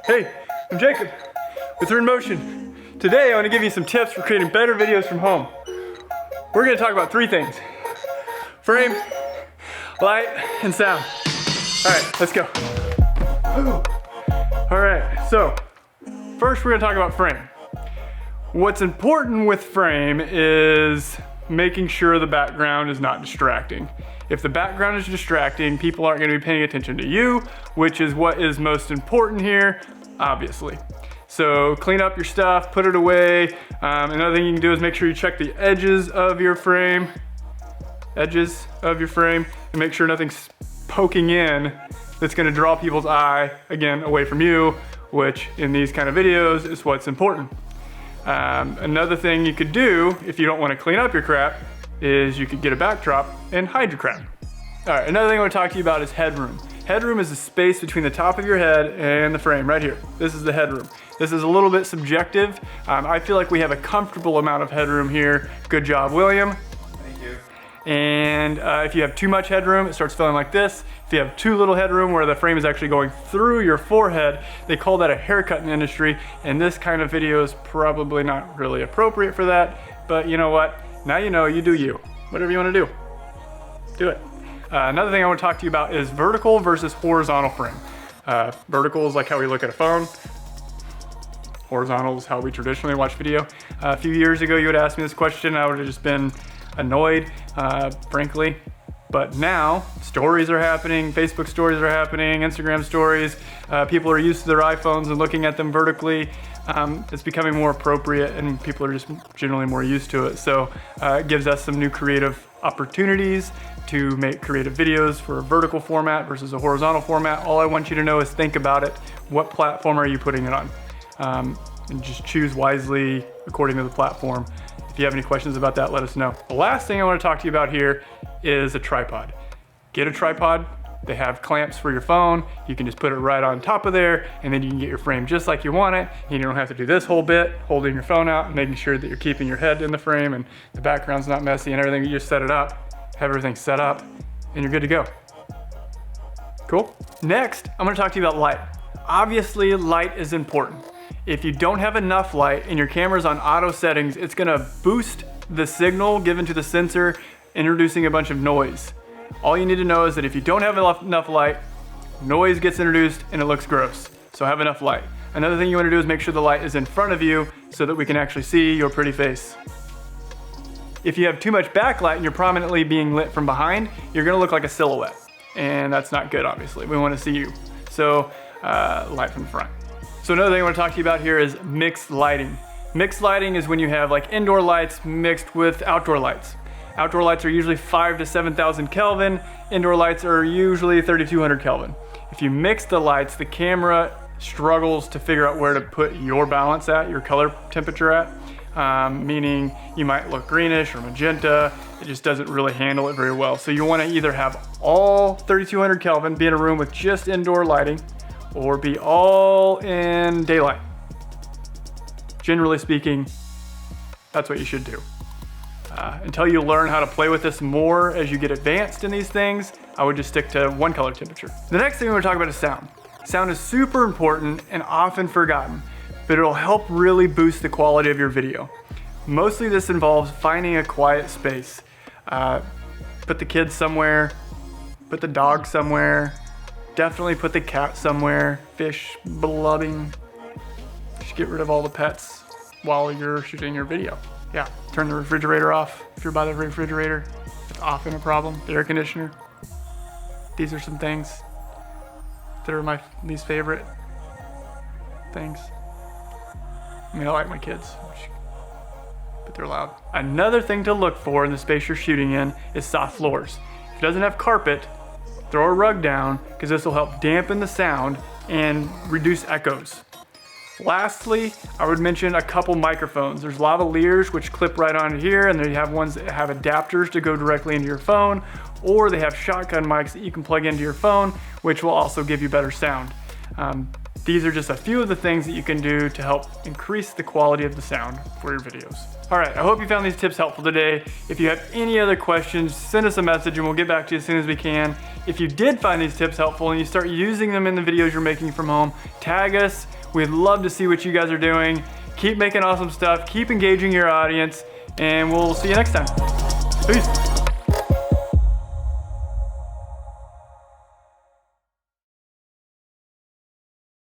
Hey, I'm Jacob with Headroom Motion. Today I want to give you some tips for creating better videos from home. We're going to talk about three things: frame, light, and sound. All right, let's go. All right, so first we're going to talk about frame. What's important with frame is making sure the background is not distracting. If the background is distracting, people aren't going to be paying attention to you, which is what is most important here, obviously. So clean up your stuff, put it away. Another thing you can do is make sure you check the edges of your frame, and make sure nothing's poking in that's going to draw people's eye, again, away from you, which in these kind of videos is what's important. Another thing you could do if you don't want to clean up your crap is you could get a backdrop and hide your crap. All right, another thing I want to talk to you about is headroom. Headroom is the space between the top of your head and the frame, right here. This is the headroom. This is a little bit subjective. I feel like we have a comfortable amount of headroom here. Good job, William. Thank you. And if you have too much headroom, it starts feeling like this. If you have too little headroom where the frame is actually going through your forehead, they call that a haircut in the industry, and this kind of video is probably not really appropriate for that, but you know what? Now you know, you do you. Whatever you want to do it. Another thing I want to talk to you about is vertical versus horizontal frame. Vertical is like how we look at a phone. Horizontal is how we traditionally watch video. A few years ago, you would ask me this question, I would have just been annoyed, frankly. But now, stories are happening, Facebook stories are happening, Instagram stories. People are used to their iPhones and looking at them vertically. It's becoming more appropriate and people are just generally more used to it. So it gives us some new creative opportunities to make creative videos for a vertical format versus a horizontal format. All I want you to know is think about it. What platform are you putting it on? And just choose wisely according to the platform. If you have any questions about that, let us know. The last thing I want to talk to you about here is a tripod. Get a tripod. They have clamps for your phone. You can just put it right on top of there, and then you can get your frame just like you want it. You don't have to do this whole bit, holding your phone out and making sure that you're keeping your head in the frame and the background's not messy and everything. You just set it up, have everything set up, and you're good to go. Cool? Next, I'm gonna talk to you about light. Obviously, light is important. If you don't have enough light and your camera's on auto settings, it's gonna boost the signal given to the sensor, introducing a bunch of noise. All you need to know is that if you don't have enough light, noise gets introduced and it looks gross. So have enough light. Another thing you wanna do is make sure the light is in front of you so that we can actually see your pretty face. If you have too much backlight and you're prominently being lit from behind, you're gonna look like a silhouette. And that's not good, obviously. We wanna see you. So light from the front. So another thing I want to talk to you about here is mixed lighting. Mixed lighting is when you have like indoor lights mixed with outdoor lights. Outdoor lights are usually 5,000 to 7,000 Kelvin. Indoor lights are usually 3,200 Kelvin. If you mix the lights, the camera struggles to figure out where to put your balance at, your color temperature at, meaning you might look greenish or magenta. It just doesn't really handle it very well. So you want to either have all 3,200 Kelvin, be in a room with just indoor lighting, or be all in daylight. Generally speaking, that's what you should do. Until you learn how to play with this more as you get advanced in these things, I would just stick to one color temperature. The next thing we're gonna talk about is sound. Sound is super important and often forgotten, but it'll help really boost the quality of your video. Mostly this involves finding a quiet space. Put the kids somewhere, put the dog somewhere, definitely put the cat somewhere, fish blooding. Just get rid of all the pets while you're shooting your video. Yeah, turn the refrigerator off if you're by the refrigerator. It's often a problem. The air conditioner. These are some things that are my least favorite things. I mean, I like my kids, but they're loud. Another thing to look for in the space you're shooting in is soft floors. If it doesn't have carpet, throw a rug down, because this will help dampen the sound and reduce echoes. Lastly, I would mention a couple microphones. There's lavaliers which clip right onto here, and then you have ones that have adapters to go directly into your phone, or they have shotgun mics that you can plug into your phone, which will also give you better sound. These are just a few of the things that you can do to help increase the quality of the sound for your videos. All right, I hope you found these tips helpful today. If you have any other questions, send us a message and we'll get back to you as soon as we can. If you did find these tips helpful and you start using them in the videos you're making from home, tag us. We'd love to see what you guys are doing. Keep making awesome stuff, keep engaging your audience, and we'll see you next time. Peace.